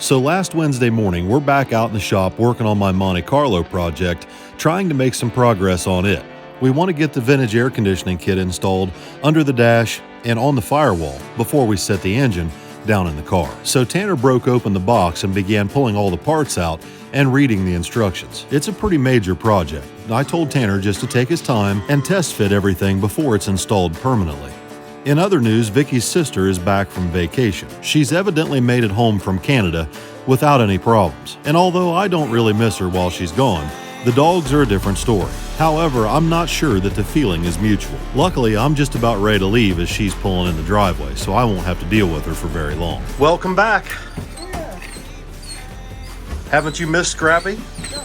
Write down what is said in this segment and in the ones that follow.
So last Wednesday morning, we're back out in the shop working on my Monte Carlo project, trying to make some progress on it. We want to get the vintage air conditioning kit installed under the dash and on the firewall before we set the engine down in the car. So Tanner broke open the box and began pulling all the parts out and reading the instructions. It's a pretty major project. I told Tanner just to take his time and test fit everything before it's installed permanently. In other news, Vicky's sister is back from vacation. She's evidently made it home from Canada without any problems. And although I don't really miss her while she's gone, the dogs are a different story. However, I'm not sure that the feeling is mutual. Luckily, I'm just about ready to leave as she's pulling in the driveway, so I won't have to deal with her for very long. Welcome back. Yeah. Haven't you missed Scrappy? No.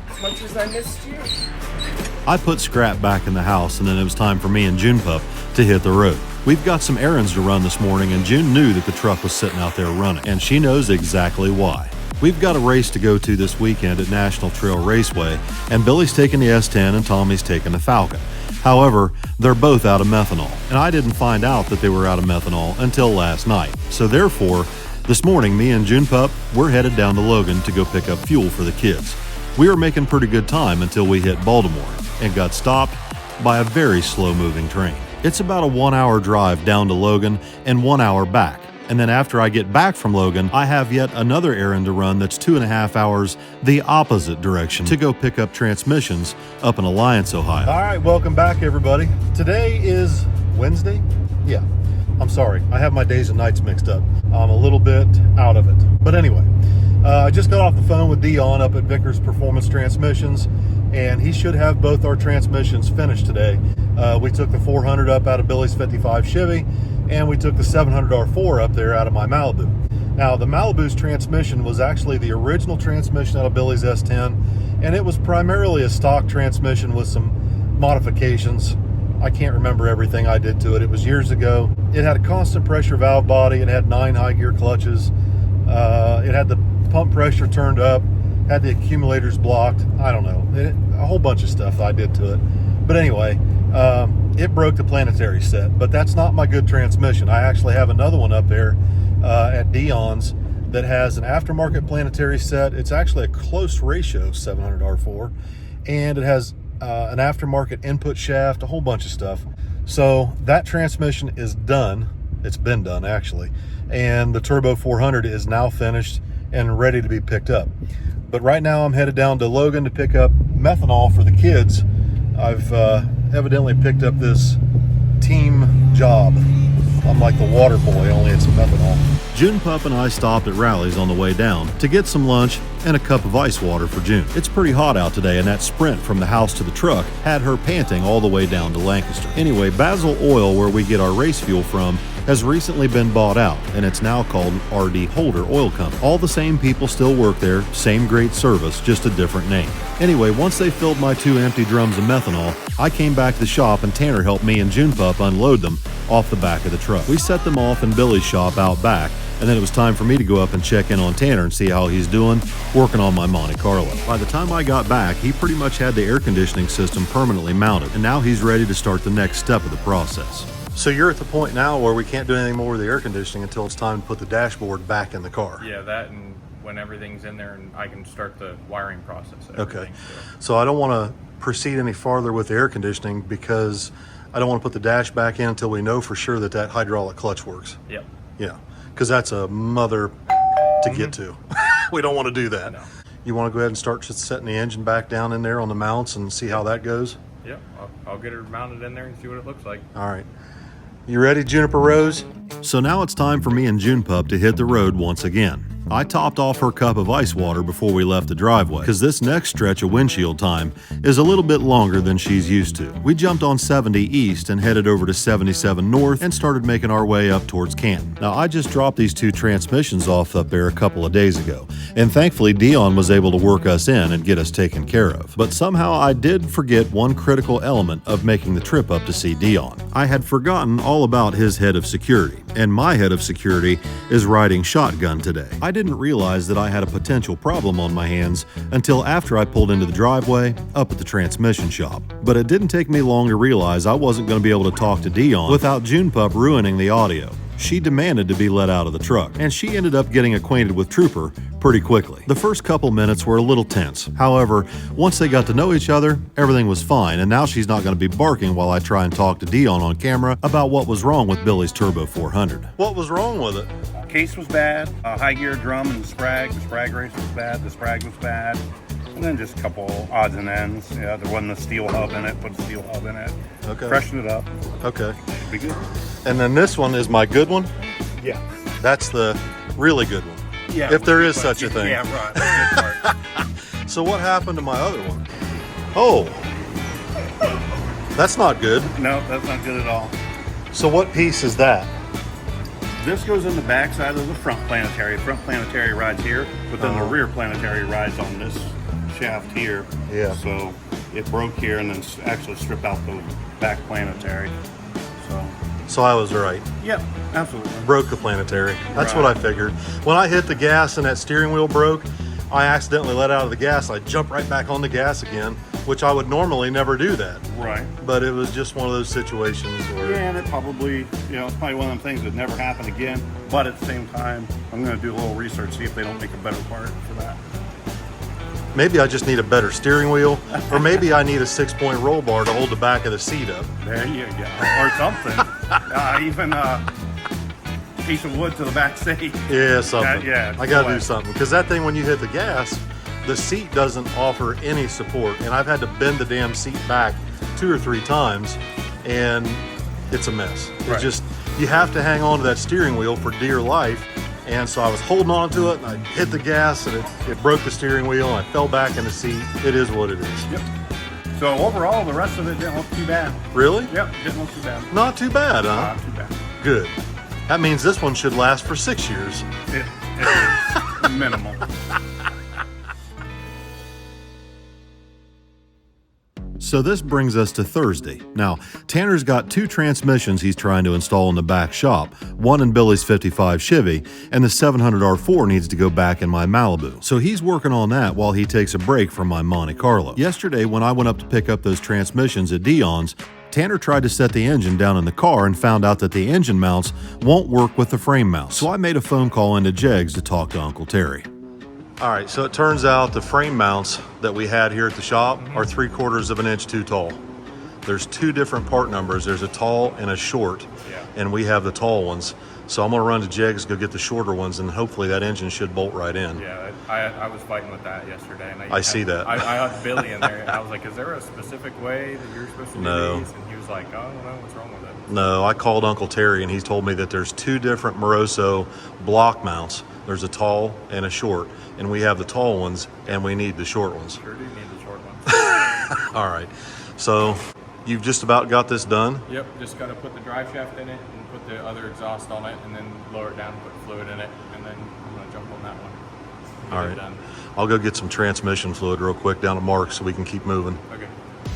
As much as I missed you. I put Scrap back in the house, and then it was time for me and June Pup to hit the road. We've got some errands to run this morning, and June knew that the truck was sitting out there running, and she knows exactly why. We've got a race to go to this weekend at National Trail Raceway, and Billy's taking the S10 and Tommy's taking the Falcon. However, they're both out of methanol, and I didn't find out that they were out of methanol until last night. So therefore, this morning, me and June Pup, we're headed down to Logan to go pick up fuel for the kids. We were making pretty good time until we hit Baltimore and got stopped by a very slow-moving train. It's about a 1-hour drive down to Logan and 1 hour back. And then after I get back from Logan, I have yet another errand to run that's 2.5 hours the opposite direction to go pick up transmissions up in Alliance, Ohio. All right, welcome back, everybody. Today is Wednesday? Yeah, I'm sorry. I have my days and nights mixed up. I'm a little bit out of it. But anyway, I just got off the phone with Dion up at Vickers Performance Transmissions, and he should have both our transmissions finished today. We took the 400 up out of Billy's 55 Chevy, and we took the 700 R4 up there out of my Malibu. Now, the Malibu's transmission was actually the original transmission out of Billy's S10, and it was primarily a stock transmission with some modifications. I can't remember everything I did to it. It was years ago. It had a constant pressure valve body. It had 9 high gear clutches. It had the pump pressure turned up, had the accumulators blocked. I don't know, a whole bunch of stuff I did to it. But anyway, it broke the planetary set, but that's not my good transmission. I actually have another one up there at Dion's that has an aftermarket planetary set. It's actually a close ratio 700 R4, and it has an aftermarket input shaft, a whole bunch of stuff. So that transmission is done. It's been done, actually. And the Turbo 400 is now finished and ready to be picked up. But right now I'm headed down to Logan to pick up methanol for the kids. I've evidently picked up this team job. I'm like the water boy, only it's methanol. June Pup and I stopped at Rally's on the way down to get some lunch and a cup of ice water for June. It's pretty hot out today, and that sprint from the house to the truck had her panting all the way down to Lancaster. Anyway, Basil Oil, where we get our race fuel from, has recently been bought out, and it's now called R.D. Holder Oil Company. All the same people still work there, same great service, just a different name. Anyway, once they filled my 2 empty drums of methanol, I came back to the shop and Tanner helped me and June Pup unload them off the back of the truck. We set them off in Billy's shop out back, and then it was time for me to go up and check in on Tanner and see how he's doing, working on my Monte Carlo. By the time I got back, he pretty much had the air conditioning system permanently mounted, and now he's ready to start the next step of the process. So you're at the point now where we can't do anything more with the air conditioning until it's time to put the dashboard back in the car. Yeah, that, and when everything's in there and I can start the wiring process. Okay, so I don't want to proceed any farther with the air conditioning because I don't want to put the dash back in until we know for sure that that hydraulic clutch works. Yep. Yeah, because that's a mother to get to. We don't want to do that. No. You want to go ahead and start just setting the engine back down in there on the mounts and see how that goes? Yep, I'll get her mounted in there and see what it looks like. All right. You ready, Juniper Rose? So now it's time for me and June Pup to hit the road once again. I topped off her cup of ice water before we left the driveway, because this next stretch of windshield time is a little bit longer than she's used to. We jumped on 70 East and headed over to 77 North and started making our way up towards Canton. Now, I just dropped these 2 transmissions off up there a couple of days ago, and thankfully Dion was able to work us in and get us taken care of. But somehow I did forget one critical element of making the trip up to see Dion. I had forgotten all about his head of security, and my head of security is riding shotgun today. I didn't realize that I had a potential problem on my hands until after I pulled into the driveway up at the transmission shop. But it didn't take me long to realize I wasn't going to be able to talk to Dion without June Pup ruining the audio. She demanded to be let out of the truck, and she ended up getting acquainted with Trooper pretty quickly. The first couple minutes were a little tense. However, once they got to know each other, everything was fine, and now she's not going to be barking while I try and talk to Dion on camera about what was wrong with Billy's Turbo 400. What was wrong with it? Case was bad, high gear drum and the sprag race was bad, the sprag was bad, and then just a couple odds and ends. Yeah, there wasn't a steel hub in it, put a steel hub in it. Okay. Freshen it up. Okay. Should be good. And then this one is my good one? Yeah. That's the really good one. Yeah. If there is such a thing. Yeah, right. That's the good part. So what happened to my other one? Oh. That's not good. No, that's not good at all. So what piece is that? This goes in the back side of the front planetary. Front planetary rides here, but then the rear planetary rides on this shaft here. Yeah. So it broke here and then actually stripped out the back planetary. So I was right. Yep, absolutely. Broke the planetary. That's what I figured. When I hit the gas and that steering wheel broke, I accidentally let out of the gas. I jumped right back on the gas again, which I would normally never do that. Right. But it was just one of those situations where... Yeah, and it probably, it's probably one of them things that never happen again. But at the same time, I'm going to do a little research, see if they don't make a better part for that. Maybe I just need a better steering wheel, or maybe I need a 6-point roll bar to hold the back of the seat up. There you go. Or something. Even a piece of wood to the back seat. Yeah, something. Yeah. I got to do something. Because that thing, when you hit the gas, the seat doesn't offer any support. And I've had to bend the damn seat back 2 or 3 times, and it's a mess. Right. It's just, you have to hang on to that steering wheel for dear life. And so I was holding on to it, and I hit the gas, and it broke the steering wheel, and I fell back in the seat. It is what it is. Yep. So overall, the rest of it didn't look too bad. Really? Yep, didn't look too bad. Not too bad, huh? Not too bad. Good. That means this one should last for 6 years. It is minimal. So this brings us to Thursday. Now, Tanner's got 2 transmissions he's trying to install in the back shop, one in Billy's 55 Chevy, and the 700R4 needs to go back in my Malibu. So he's working on that while he takes a break from my Monte Carlo. Yesterday, when I went up to pick up those transmissions at Dion's, Tanner tried to set the engine down in the car and found out that the engine mounts won't work with the frame mounts. So I made a phone call into Jegs to talk to Uncle Terry. All right, so it turns out the frame mounts that we had here at the shop are 3/4 of an inch too tall. There's 2 different part numbers. There's a tall and a short, and we have the tall ones. So I'm gonna run to Jegs, go get the shorter ones, and hopefully that engine should bolt right in. Yeah, I was fighting with that yesterday. And I see that. I had Billy in there, and I was like, is there a specific way that you're supposed to do these? And he was like, oh, I don't know, what's wrong with it? No, I called Uncle Terry, and he told me that there's 2 different Moroso block mounts. There's a tall and a short, and we have the tall ones, and we need the short ones. Sure do need the short ones. All right, so you've just about got this done? Yep, just got to put the drive shaft in it and put the other exhaust on it, and then lower it down and put fluid in it, and then I'm going to jump on that one. All right, I'll go get some transmission fluid real quick down at Mark's so we can keep moving. Okay.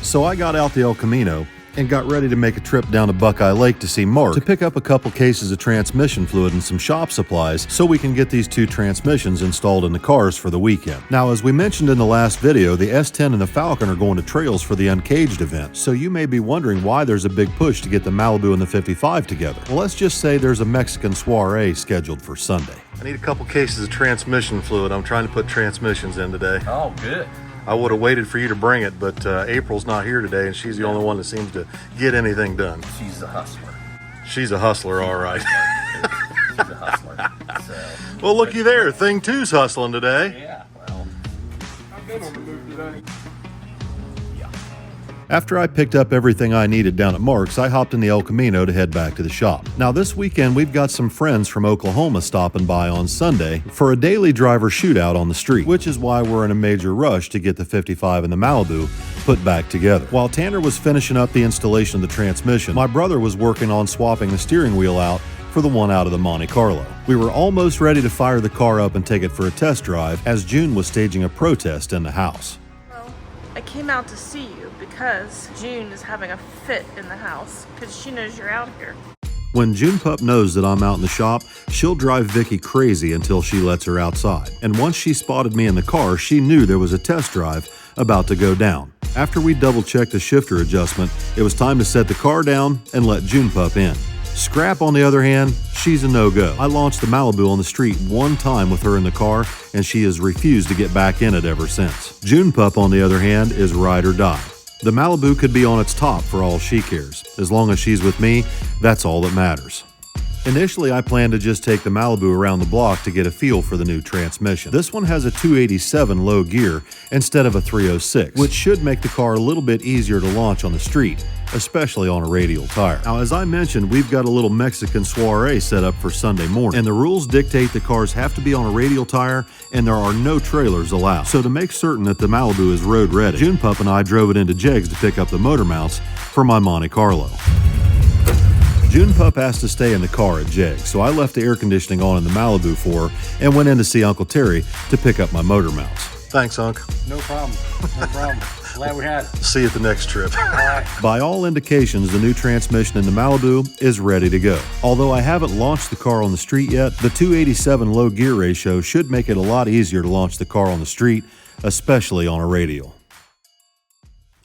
So I got out the El Camino and got ready to make a trip down to Buckeye Lake to see Mark to pick up a couple cases of transmission fluid and some shop supplies so we can get these 2 transmissions installed in the cars for the weekend. Now, as we mentioned in the last video, the S10 and the Falcon are going to trails for the Uncaged event, so you may be wondering why there's a big push to get the Malibu and the 55 together. Well, let's just say there's a Mexican soiree scheduled for Sunday. I need a couple cases of transmission fluid. I'm trying to put transmissions in today. Oh, good. I would have waited for you to bring it, but April's not here today, and she's the only one that seems to get anything done. She's a hustler. She's a hustler, all right. She's a hustler. So. Well, looky there. Thing 2's hustling today. Yeah, well. I'm good on the move today. After I picked up everything I needed down at Mark's, I hopped in the El Camino to head back to the shop. Now, this weekend, we've got some friends from Oklahoma stopping by on Sunday for a daily driver shootout on the street, which is why we're in a major rush to get the 55 and the Malibu put back together. While Tanner was finishing up the installation of the transmission, my brother was working on swapping the steering wheel out for the one out of the Monte Carlo. We were almost ready to fire the car up and take it for a test drive as June was staging a protest in the house. Well, I came out to see you because June is having a fit in the house because she knows you're out here. When June Pup knows that I'm out in the shop, she'll drive Vicky crazy until she lets her outside. And once she spotted me in the car, she knew there was a test drive about to go down. After we double-checked the shifter adjustment, it was time to set the car down and let June Pup in. Scrap, on the other hand, she's a no-go. I launched the Malibu on the street one time with her in the car, and she has refused to get back in it ever since. June Pup, on the other hand, is ride or die. The Malibu could be on its top for all she cares. As long as she's with me, that's all that matters. Initially, I planned to just take the Malibu around the block to get a feel for the new transmission. This one has a 287 low gear instead of a 306, which should make the car a little bit easier to launch on the street, especially on a radial tire. Now, as I mentioned, we've got a little Mexican soiree set up for Sunday morning, and the rules dictate the cars have to be on a radial tire and there are no trailers allowed. So to make certain that the Malibu is road ready, June Pup and I drove it into Jegs to pick up the motor mounts for my Monte Carlo. June Pup asked to stay in the car at Jegs, so I left the air conditioning on in the Malibu for her and went in to see Uncle Terry to pick up my motor mounts. Thanks, Unc. No problem. No problem. Glad we had it. See you at the next trip. By all indications, the new transmission in the Malibu is ready to go. Although I haven't launched the car on the street yet, the 287 low gear ratio should make it a lot easier to launch the car on the street, especially on a radial.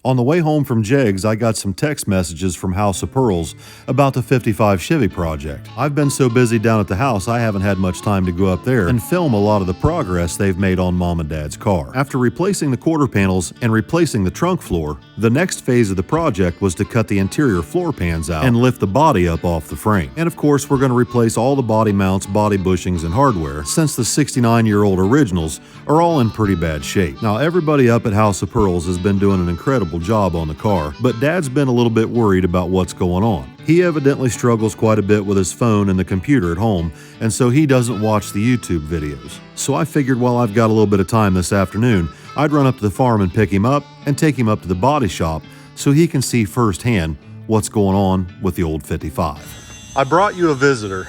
On the way home from Jegs, I got some text messages from House of Pearls about the 55 Chevy project. I've been so busy down at the house, I haven't had much time to go up there and film a lot of the progress they've made on Mom and Dad's car. After replacing the quarter panels and replacing the trunk floor, the next phase of the project was to cut the interior floor pans out and lift the body up off the frame. And of course, we're going to replace all the body mounts, body bushings, and hardware, since the 69-year-old originals are all in pretty bad shape. Now, everybody up at House of Pearls has been doing an incredible job on the car, but Dad's been a little bit worried about what's going on. He evidently struggles quite a bit with his phone and the computer at home, and so he doesn't watch the YouTube videos. So I figured while I've got a little bit of time this afternoon, I'd run up to the farm and pick him up and take him up to the body shop so he can see firsthand what's going on with the old 55. I brought you a visitor.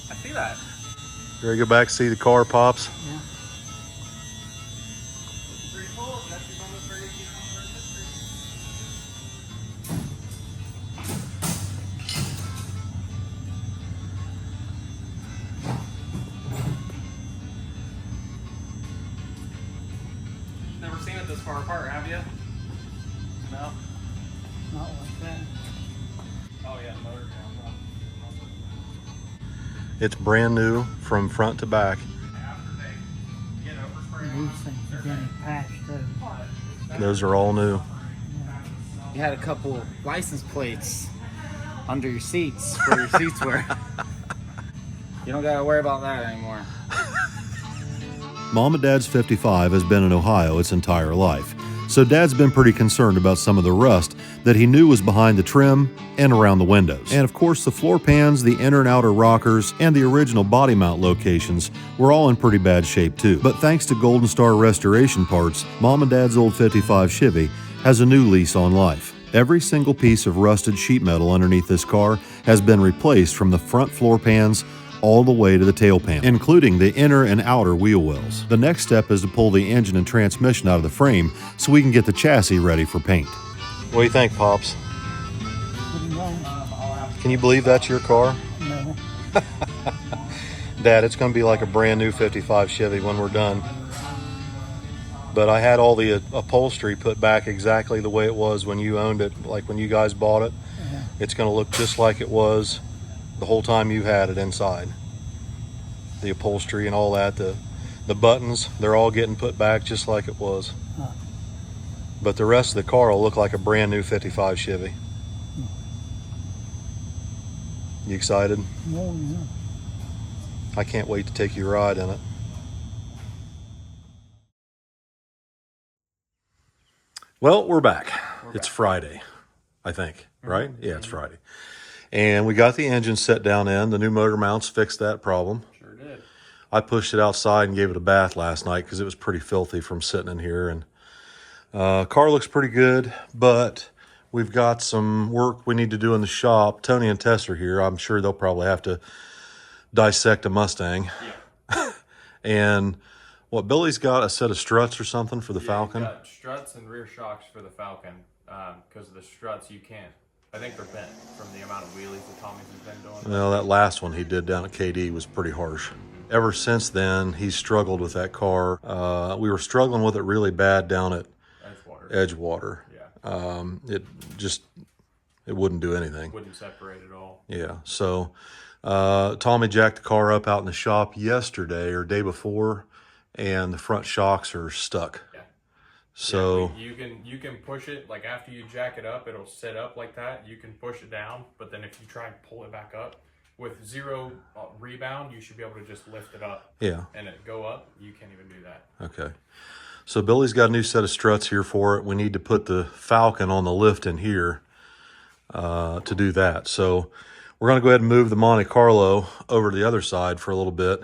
I see that. You ready to go back and see the car, Pops? Never seen it this far apart, have you? No? Not like that. Oh yeah, motor down. It's brand new from front to back. After they get overspray These things are getting patched too. Those are all new. You had a couple license plates under your seats where your seats were. You don't gotta worry about that anymore. Mom and Dad's 55 has been in Ohio its entire life, so Dad's been pretty concerned about some of the rust that he knew was behind the trim and around the windows. And of course, the floor pans, the inner and outer rockers, and the original body mount locations were all in pretty bad shape too. But thanks to Golden Star Restoration Parts, Mom and Dad's old 55 Chevy has a new lease on life. Every single piece of rusted sheet metal underneath this car has been replaced from the front floor pans all the way to the tail pan, including the inner and outer wheel wells. The next step is to pull the engine and transmission out of the frame so we can get the chassis ready for paint. What do you think, Pops? Pretty long. Can you believe that's your car? No. Dad, it's going to be like a brand new 55 Chevy when we're done. But I had all the upholstery put back exactly the way it was when you owned it, like when you guys bought it. Yeah. It's going to look just like it was the whole time you had it inside. The upholstery and all that, the buttons, they're all getting put back just like it was. Huh. But the rest of the car will look like a brand new 55 Chevy. You excited? No, yeah. I can't wait to take you a ride in it. Well, we're back. It's Friday, I think, right? Yeah, it's Friday. And we got the engine set down in. The new motor mounts fixed that problem. Sure did. I pushed it outside and gave it a bath last night because it was pretty filthy from sitting in here. And car looks pretty good, but we've got some work we need to do in the shop. Tony and Tess are here. I'm sure they'll probably have to dissect a Mustang. Yeah. And what, Billy's got a set of struts or something for the Falcon? Got struts and rear shocks for the Falcon. Because of the struts, you can't. I think they're bent from the amount of wheelies that Tommy's has been doing. Well, that last one he did down at KD was pretty harsh. Ever since then, he's struggled with that car. We were struggling with it really bad down at Edgewater. Yeah. it wouldn't do anything. Wouldn't separate at all. Yeah, so Tommy jacked the car up out in the shop yesterday or day before, and the front shocks are stuck. Yeah. So yeah, you can push it, like after you jack it up, it'll sit up like that. You can push it down, but then if you try and pull it back up, with zero rebound, you should be able to just lift it up. Yeah. And it go up. You can't even do that. Okay. So Billy's got a new set of struts here for it. We need to put the Falcon on the lift in here to do that. So we're going to go ahead and move the Monte Carlo over to the other side for a little bit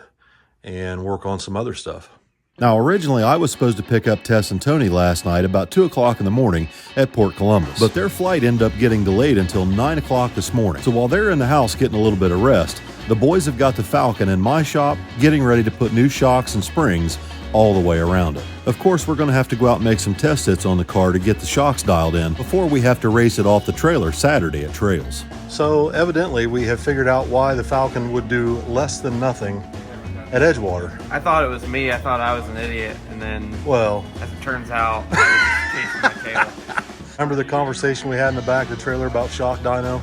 and work on some other stuff. Now, originally, I was supposed to pick up Tess and Tony last night about 2 o'clock in the morning at Port Columbus, but their flight ended up getting delayed until 9 o'clock this morning. So while they're in the house getting a little bit of rest, the boys have got the Falcon in my shop getting ready to put new shocks and springs all the way around it. Of course, we're going to have to go out and make some test hits on the car to get the shocks dialed in before we have to race it off the trailer Saturday at Trails. So evidently, we have figured out why the Falcon would do less than nothing at Edgewater. I thought it was me. I thought I was an idiot, and then, Well, as it turns out, I was chasing my tail. remember the conversation we had in the back of the trailer about shock dyno?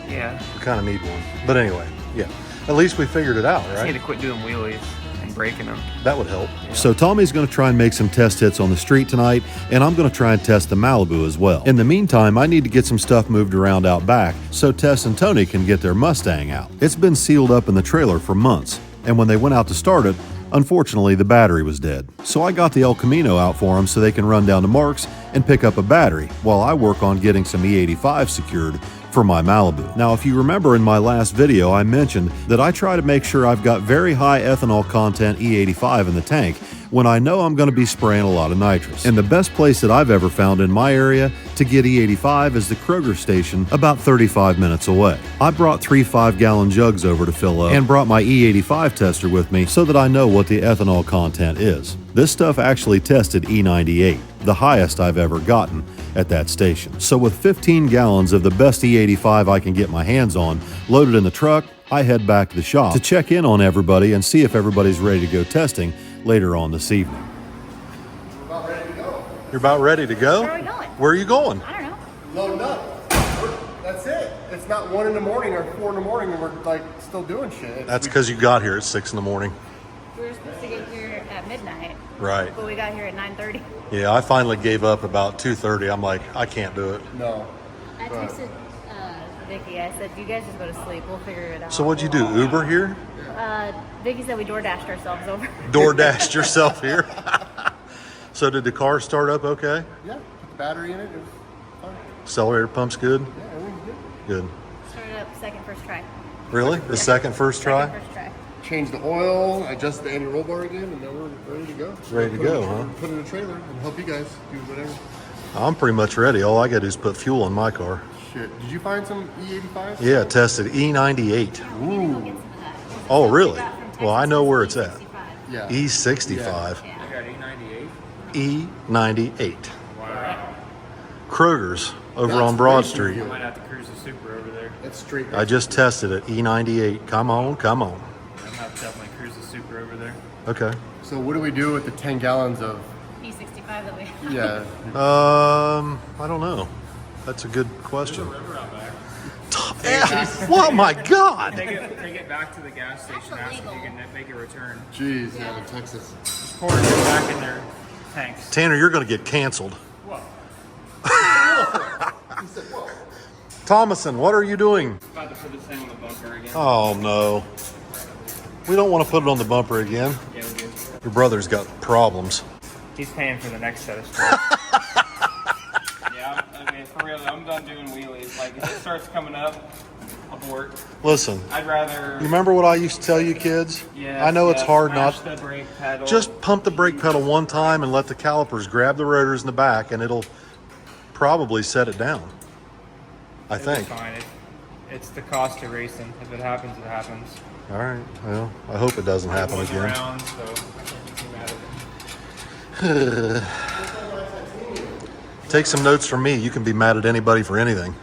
Yeah. We kind of need one. But anyway, yeah. At least we figured it out, I just need right? to quit doing wheelies and breaking them. That would help. So Tommy's going to try and make some test hits on the street tonight, and I'm going to try and test the Malibu as well. In the meantime, I need to get some stuff moved around out back so Tess and Tony can get their Mustang out. It's been sealed up in the trailer for months, and when they went out to start it, unfortunately the battery was dead. So I got the El Camino out for them so they can run down to Mark's and pick up a battery while I work on getting some E85 secured for my Malibu. Now, if you remember in my last video, I mentioned that I try to make sure I've got very high ethanol content E85 in the tank when I know I'm going to be spraying a lot of nitrous. And the best place that I've ever found in my area to get E85 is the Kroger station about 35 minutes away. I brought 3 5-gallon jugs over to fill up and brought my E85 tester with me so that I know what the ethanol content is. This stuff actually tested E98, the highest I've ever gotten at that station. So with 15 gallons of the best E85 I can get my hands on loaded in the truck, I head back to the shop to check in on everybody and see if everybody's ready to go testing later on this evening. We're about ready to go. You're about ready to go? Where are we going? Where are you going? I don't know. Loading up. That's it. It's not 1 in the morning or 4 in the morning and we're like still doing shit. That's because you got here at 6 in the morning. We were supposed to get here at midnight, Right. but we got here at 9:30. Yeah, I finally gave up about 2:30. I'm like, I can't do it. No. I texted Vicky. I said, "You guys just go to sleep. We'll figure it out." So what'd you do, Uber here? Vicky said we door dashed ourselves over. Door dashed yourself here? So did the car start up okay? Yeah. Put the battery in it. It was fine. Accelerator pump's good? Yeah, everything's good. Good. Started up first try. Really? The second first try? First try. Change the oil, adjust the anti-roll bar again, and then we're ready to go. Ready to Put go, it in- huh? Put it in a trailer and help you guys do whatever. I'm pretty much ready. All I got to do is put fuel in my car. Shit. Did you find some E85? Yeah, tested E98. Ooh. Oh, really? Well, I know where it's at. Yeah. E65. I got E98. E98. Wow. Kroger's over That's on Broad way too Street. good. Might have to cruise the Super over there. That's straight. I just tested it. E98. Come on, come on. I'm gonna have to definitely cruise the Super over there. Okay. So what do we do with the 10 gallons of? E65 that we have. Yeah. I don't know. That's a good question. River out back. Oh my God! Take it back to the gas station. Ask if you can make a return. Jeez, yeah, in Texas. Just pour it back in their tanks. Tanner, you're going to get canceled. Whoa. Thomason, what are you doing? About to put this thing on the bumper again. Oh no. We don't want to put it on the bumper again. Yeah, we do. Your brother's got problems. He's paying for the next set of stuff. Yeah, I mean, for real, I'm done doing wheelies. Like, if it starts coming up, abort. Listen, I'd rather. you remember what I used to tell you kids? Yeah, I know it's hard smash not. the brake pedal. Just pump the brake pedal one time and let the calipers grab the rotors in the back, and it'll probably set it down. I It'll be think. fine. It's the cost of racing. If it happens, it happens. All right. Well, I hope it doesn't happen It was again. around, so I can't be too mad at it. Take some notes from me. You can be mad at anybody for anything.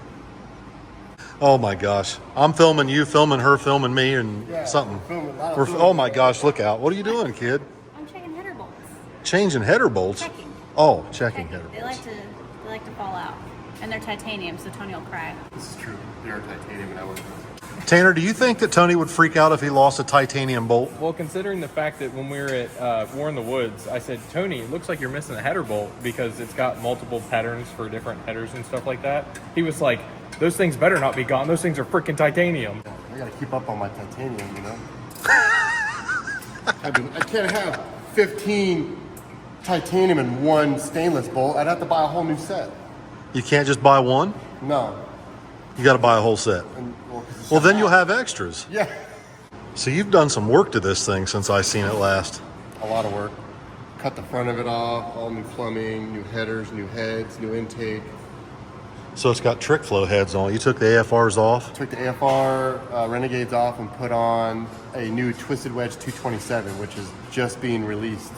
Oh my gosh. I'm filming you, filming her, filming me, and Yeah, something. we're filming a lot of We're, filming. oh my gosh, look out. What are you doing, kid? I'm checking header bolts. Changing header bolts? Checking. Oh, checking Checking. header They bolts. like to fall out. And they're titanium, so Tony will cry. This is true. They are titanium, and I would. Tanner, do you think that Tony would freak out if he lost a titanium bolt? Well, considering the fact that when we were at War in the Woods, I said, Tony, it looks like you're missing a header bolt because it's got multiple patterns for different headers and stuff like that. He was like, those things better not be gone. Those things are freaking titanium. I gotta keep up on my titanium, you know? I can't have 15 titanium and 1 stainless bolt. I'd have to buy a whole new set. You can't just buy one? No. You got to buy a whole set. And, 'cause it's Well, then not- you'll have extras. Yeah. So you've done some work to this thing since I seen it last. A lot of work. Cut the front of it off, all new plumbing, new headers, new heads, new intake. So it's got trick flow heads on it. You took the AFRs off? Took the AFR Renegades off and put on a new Twisted Wedge 227, which is just being released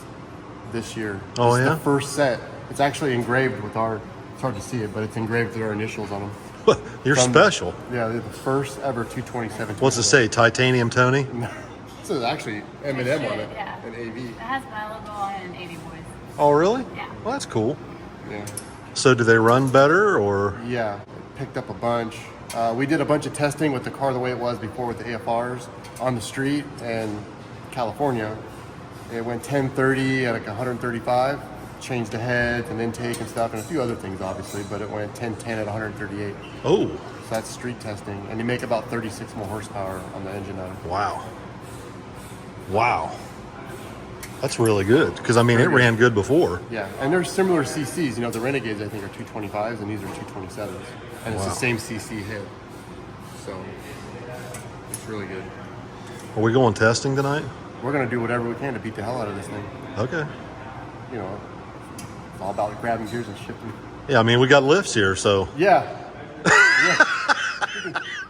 this year. Oh, This is yeah? the first set. It's actually engraved with our, it's hard to see it, but it's engraved with our initials on them. You're From- special. Yeah, they're the first ever 227. What's it say? Titanium Tony? This is actually M&M on it, Yeah. and AV. It has my logo on it and 80 boys. Oh, really? Yeah. Well, that's cool. Yeah. So do they run better or? Yeah, picked up a bunch. We did a bunch of testing with the car the way it was before with the AFRs on the street in California. It went 1030 at like 135, changed the heads and intake and stuff and a few other things obviously, but it went 1010 at 138. Oh, So that's street testing. And you make about 36 more horsepower on the engine on it. wow. Wow. That's really good. Because, I mean, it Very good. ran good before. Yeah, and there's similar CCs. You know, the Renegades I think are 225s and these are 227s. And it's Wow. the same CC head. So it's really good. Are we going testing tonight? We're going to do whatever we can to beat the hell out of this thing. Okay. You know, it's all about grabbing gears and shifting. Yeah, I mean, we got lifts here, so. Yeah. Yeah.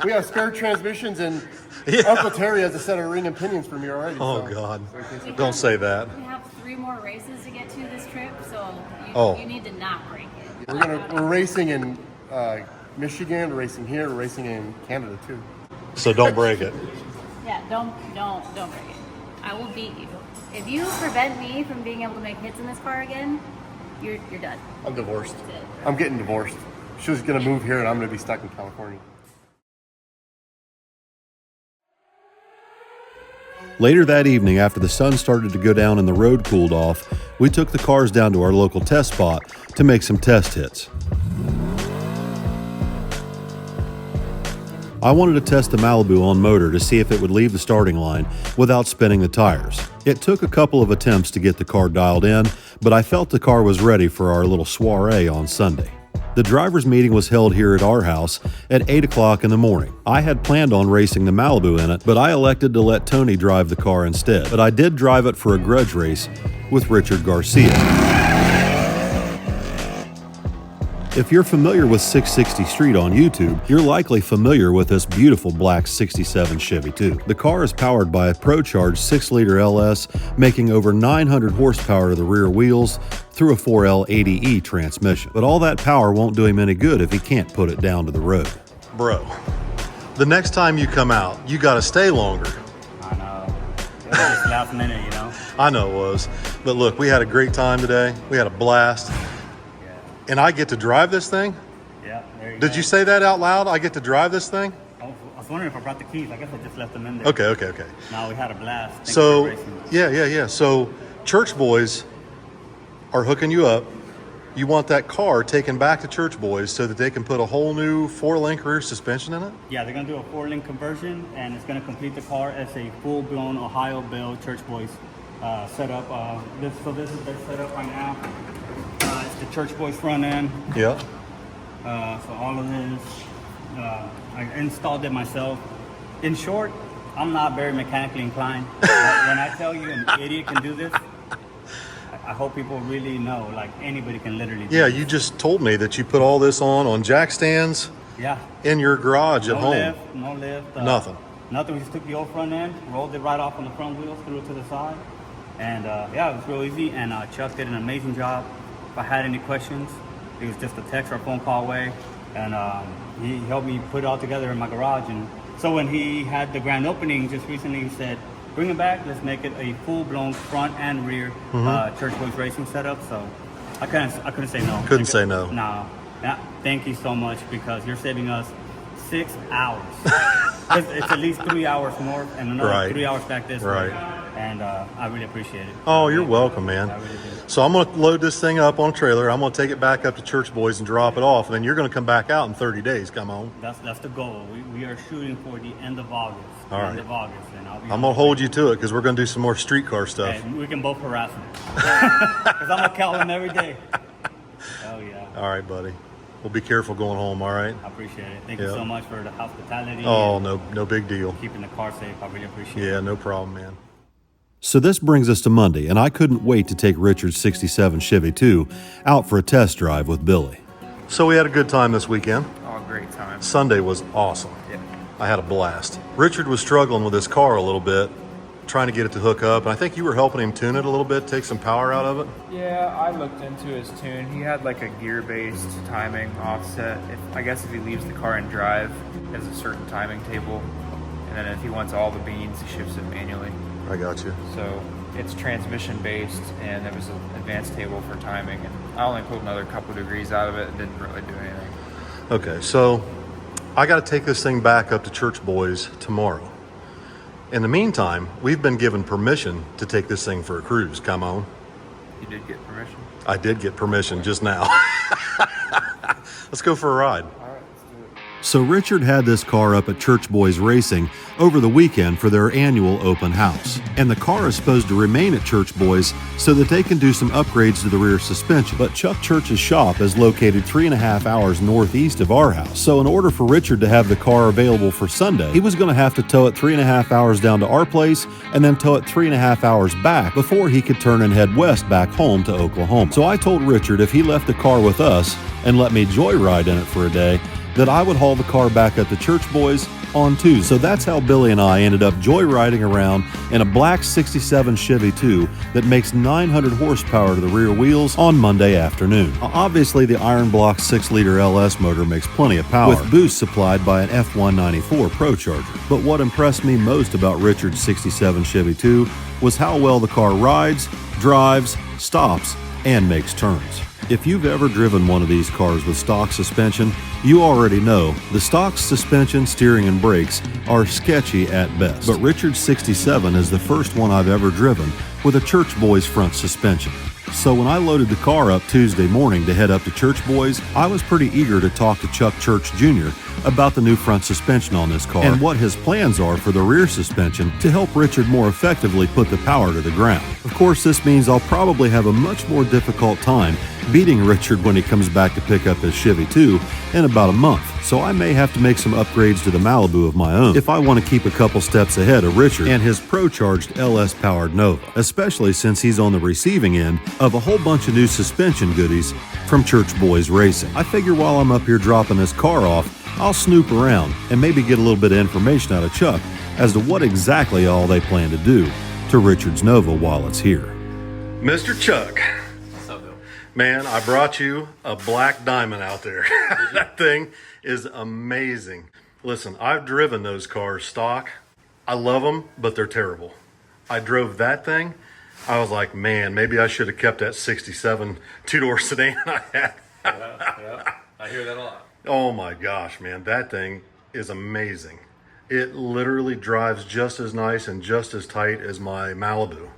We have spare transmissions, and Yeah. Uncle Terry has a set of ring and pinions for me already. Oh, so. God. So in case it- Don't say that. We have 3 more races to get to this trip, so Oh. you need to not break it. We're racing in Michigan, we're racing here, we're racing in Canada too. So don't break it. Yeah, don't break it. I will beat you. If you prevent me from being able to make hits in this car again, you're done. I'm divorced. That's it. I'm getting divorced. She was gonna move here, and I'm gonna be stuck in California. Later that evening, after the sun started to go down and the road cooled off, we took the cars down to our local test spot to make some test hits. I wanted to test the Malibu on motor to see if it would leave the starting line without spinning the tires. It took a couple of attempts to get the car dialed in, but I felt the car was ready for our little soiree on Sunday. The driver's meeting was held here at our house at 8 o'clock in the morning. I had planned on racing the Malibu in it, but I elected to let Tony drive the car instead. But I did drive it for a grudge race with Richard Garcia. If you're familiar with 660 Street on YouTube, you're likely familiar with this beautiful black 67 Chevy II. The car is powered by a Procharged 6-liter LS, making over 900 horsepower to the rear wheels through a 4L80E transmission. But all that power won't do him any good if he can't put it down to the road. Bro, the next time you come out, you gotta stay longer. I know. It was just last minute, you know? I know it was. But look, we had a great time today. We had a blast. And I get to drive this thing? Yeah, there you go. Did you say that out loud? I get to drive this thing? I was wondering if I brought the keys. I guess I just left them in there. Okay. No, we had a blast. Thanks So, for racing. yeah. So, Church Boys are hooking you up. You want that car taken back to Church Boys so that they can put a whole new 4-link rear suspension in it? Yeah, they're going to do a 4-link conversion, and it's going to complete the car as a full-blown Ohio-built Church Boys setup. This is their setup right now. It's the Church Boys front end. Yeah. So all of this, I installed it myself. In short, I'm not very mechanically inclined. But when I tell you an idiot can do this, I hope people really know, like anybody can literally do Yeah, this. you just told me that you put all this on jack stands Yeah. in your garage at No home. lift. Nothing. Nothing. We just took the old front end, rolled it right off on the front wheels, threw it to the side. And yeah, it was real easy. And Chuck did an amazing job. If I had any questions, it was just a text or a phone call away. And he helped me put it all together in my garage. And so when he had the grand opening just recently, he said, bring it back. Let's make it a full-blown front and rear Church Boys racing setup. So I couldn't say no. Couldn't say no. No. Yeah, thank you so much because you're saving us 6 hours. It's at least 3 hours north and another Right. 3 hours back this Right. way. And I really appreciate it. Oh, you're welcome, man. I really do. So I'm going to load this thing up on a trailer. I'm going to take it back up to Church Boys and drop it off. And then you're going to come back out in 30 days. Come on. That's the goal. We are shooting for the end of August. All right. End of August, and I'll be I'm going to hold you to it because we're going to do some more streetcar stuff. Hey, we can both harass him. Because I'm going to call him every day. Oh, yeah. All right, buddy. Well, be careful going home, all right? I appreciate it. Thank you Yeah. so much for the hospitality. Oh, and no big deal. keeping the car safe. I really appreciate it. Yeah, no problem, man. So this brings us to Monday, and I couldn't wait to take Richard's 67 Chevy II out for a test drive with Billy. So we had a good time this weekend. Oh, great time. Sunday was awesome. Yeah. I had a blast. Richard was struggling with his car a little bit, trying to get it to hook up, and I think you were helping him tune it a little bit, take some power out of it. Yeah, I looked into his tune. He had like a gear-based timing offset. I guess if he leaves the car in drive, it has a certain timing table. And then if he wants all the beans, he shifts it manually. I got you. So it's transmission-based, and there was an advanced table for timing. And I only pulled another couple degrees out of it and didn't really do anything. Okay, so I got to take this thing back up to Church Boys tomorrow. In the meantime, we've been given permission to take this thing for a cruise. Come on. You did get permission? I did get permission just now. Let's go for a ride. All right, let's do it. So Richard had this car up at Church Boys Racing over the weekend for their annual open house. And the car is supposed to remain at Church Boys so that they can do some upgrades to the rear suspension. But Chuck Church's shop is located 3.5 hours northeast of our house. So in order for Richard to have the car available for Sunday, he was going to have to tow it 3.5 hours down to our place and then tow it 3.5 hours back before he could turn and head west back home to Oklahoma. So I told Richard if he left the car with us and let me joyride in it for a day, that I would haul the car back up to Church Boys on Tuesday. So that's how Billy and I ended up joyriding around in a black 67 Chevy II that makes 900 horsepower to the rear wheels on Monday afternoon. Obviously, the iron block 6-liter LS motor makes plenty of power, with boost supplied by an F194 Procharger. But what impressed me most about Richard's 67 Chevy II was how well the car rides, drives, stops, and makes turns. If you've ever driven one of these cars with stock suspension, you already know the stock suspension, steering, and brakes are sketchy at best. But Richard's 67 is the first one I've ever driven with a Church Boys front suspension. So when I loaded the car up Tuesday morning to head up to Church Boys, I was pretty eager to talk to Chuck Church Jr. about the new front suspension on this car and what his plans are for the rear suspension to help Richard more effectively put the power to the ground. Of course, this means I'll probably have a much more difficult time beating Richard when he comes back to pick up his Chevy II in about a month. So I may have to make some upgrades to the Malibu of my own if I want to keep a couple steps ahead of Richard and his Procharged LS powered Nova, especially since he's on the receiving end of a whole bunch of new suspension goodies from Church Boys Racing. I figure while I'm up here dropping this car off, I'll snoop around and maybe get a little bit of information out of Chuck as to what exactly all they plan to do to Richard's Nova while it's here. Mr. Chuck. What's up, Bill? Man, I brought you a black diamond out there. That thing is amazing. Listen, I've driven those cars stock. I love them, but they're terrible. I drove that thing. I was like, man, maybe I should have kept that 67 two-door sedan I had. Yeah, I hear that a lot. Oh my gosh, man, that thing is amazing. It literally drives just as nice and just as tight as my Malibu.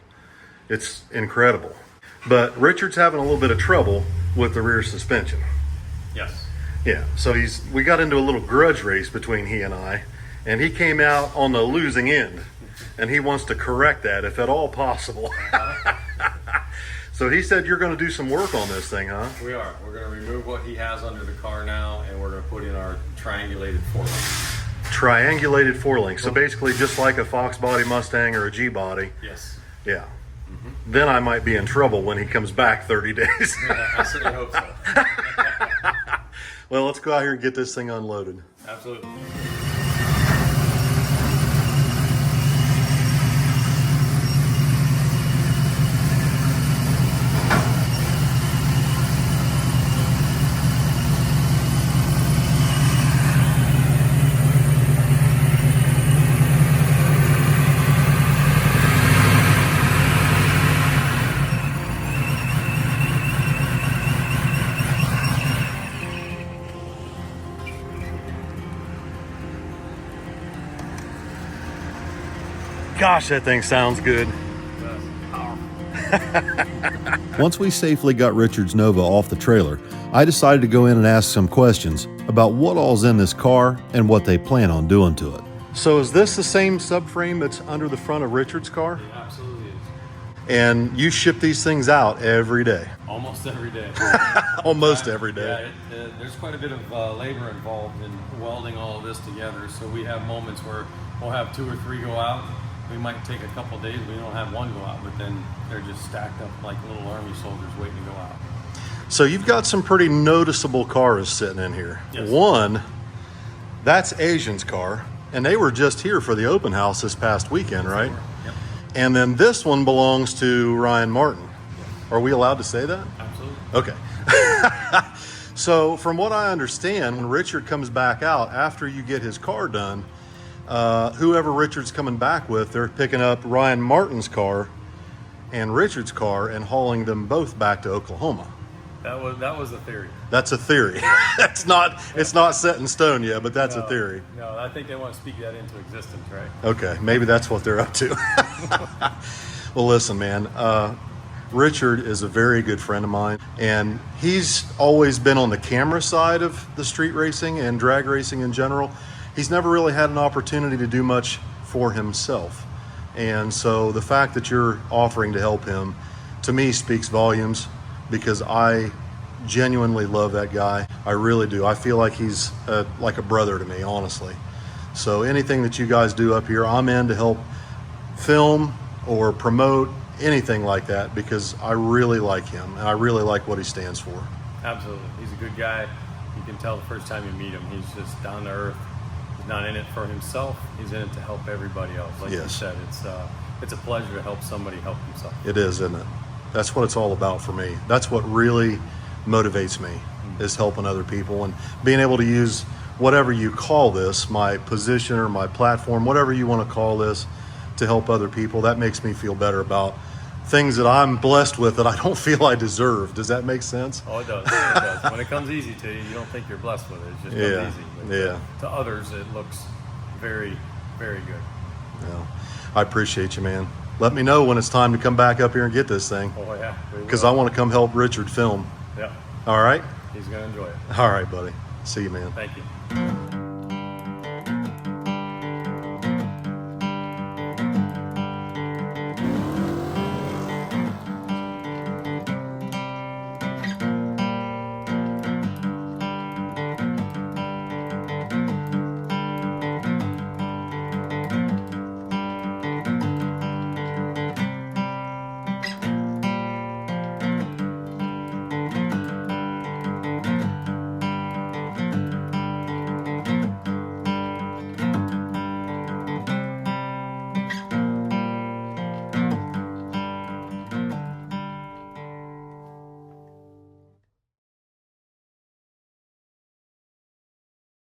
It's incredible. But Richard's having a little bit of trouble with the rear suspension. Yes. Yeah, so we got into a little grudge race between he and he came out on the losing end, and he wants to correct that if at all possible. So he said you're going to do some work on this thing, huh? We are. We're going to remove what he has under the car now, and we're going to put in our triangulated 4-link. Triangulated 4-link. So basically just like a Fox body Mustang or a G body. Yes. Yeah. Mm-hmm. Then I might be in trouble when he comes back 30 days. Yeah, I certainly hope so. Well, let's go out here and get this thing unloaded. Absolutely. Gosh, that thing sounds good. Once we safely got Richard's Nova off the trailer, I decided to go in and ask some questions about what all's in this car and what they plan on doing to it. So is this the same subframe that's under the front of Richard's car? It absolutely is. And you ship these things out every day? Almost every day. Almost every day. Yeah, there's quite a bit of labor involved in welding all of this together. So we have moments where we'll have 2 or 3 go out. We might take a couple days, we don't have one go out, but then they're just stacked up like little army soldiers waiting to go out. So you've got some pretty noticeable cars sitting in here. Yes. One, that's Asian's car, and they were just here for the open house this past weekend, right? Yep. And then this one belongs to Ryan Martin. Yep. Are we allowed to say that? Absolutely. Okay. So from what I understand, when Richard comes back out after you get his car done, whoever Richard's coming back with, they're picking up Ryan Martin's car and Richard's car and hauling them both back to Oklahoma. That was a theory. That's a theory. It's not set in stone yet, but that's a theory. No, I think they want to speak that into existence, right? Okay, maybe that's what they're up to. Well, listen, man. Richard is a very good friend of mine, and he's always been on the camera side of the street racing and drag racing in general. He's never really had an opportunity to do much for himself. And so the fact that you're offering to help him, to me, speaks volumes, because I genuinely love that guy. I really do. I feel like he's like a brother to me, honestly. So anything that you guys do up here, I'm in to help film or promote anything like that, because I really like him and I really like what he stands for. Absolutely. He's a good guy. You can tell the first time you meet him, he's just down to earth. He's not in it for himself. He's in it to help everybody else. Like you said, it's a pleasure to help somebody help himself. It is, isn't it? That's what it's all about for me. That's what really motivates me, is helping other people and being able to use whatever you call this, my position or my platform, whatever you want to call this, to help other people. That makes me feel better about things that I'm blessed with that I don't feel I deserve. Does that make sense? Oh, it does. It does. When it comes easy to you, you don't think you're blessed with it. It just comes easy. But to others, it looks very, very good. Yeah. I appreciate you, man. Let me know when it's time to come back up here and get this thing. Oh, yeah. Because I want to come help Richard film. Yeah. All right? He's going to enjoy it. All right, buddy. See you, man. Thank you.